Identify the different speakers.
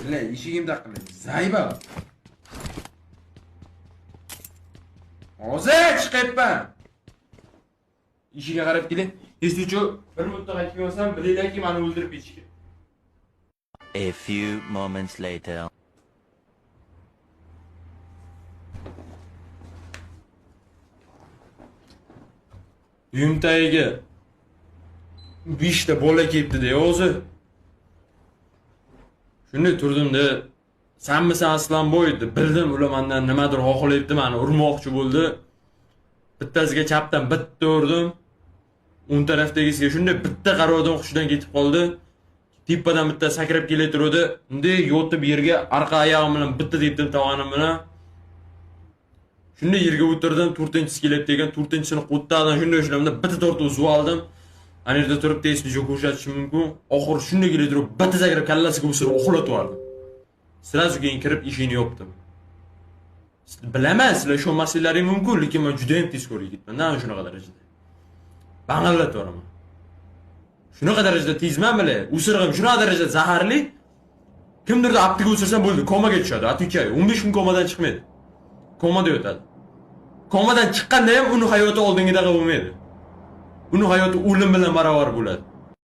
Speaker 1: Bile eshigimda qilib. Zayba. Hozir chiqyapman. Ishiga qarab keling. Eslichu bir minutda qaytib kelsam, bilinglarki meni o'ldirib ketishgan.
Speaker 2: A few moments later.
Speaker 1: Uyimtagiga 5 ta bola kelibdi-da o'zi. Shunda turdimda, "Sanmisan Aslanboy?" deb bildim, ular mendan nimadir xohlayapti, meni urmoqchi bo'ldi. Bittasiga chapdan bitta urdim. O'ng tarafdagisiga shunda bitta qarordan hushidan ketib qoldi. Tepadan bitta sakrab kelaturdi. Unday yotib yerga orqa oyog'im bilan bitta tepdim tog'anim bilan. Shunda yerga o'tirdim, 4-inchisi kelyapti ekan, 4-inchisini qo'ttadan shunday ushlamda bitta tortib uzib oldim. Ana yerda turib tezli jo'q ko'rsatishim mumkin. Oxir shunday kelaturib bitta sakrab kallasiga o'sirib uxlatib yubordim. Sirazu keyin kirib eshikni yopdim. Bilaman, sizlar ishonmasliklaring mumkin, lekin men juda ham tez ko'rib ketman. Mana shunaqa darajada. Bang'illatib boraman. Shunaqa darajada tezman bile. O'sirg'im shunaqa darajada zaharli. Kimdirni aptiga o'sirsam bo'ldi, komaga tushadi. Atikay 15 kun komadan chiqmaydi. Komada yotadi. Komadan chiqqanda ham uni hayoti oldingidaqa bo'lmaydi. Uni hayoti o'lim bilan barobar bo'ladi.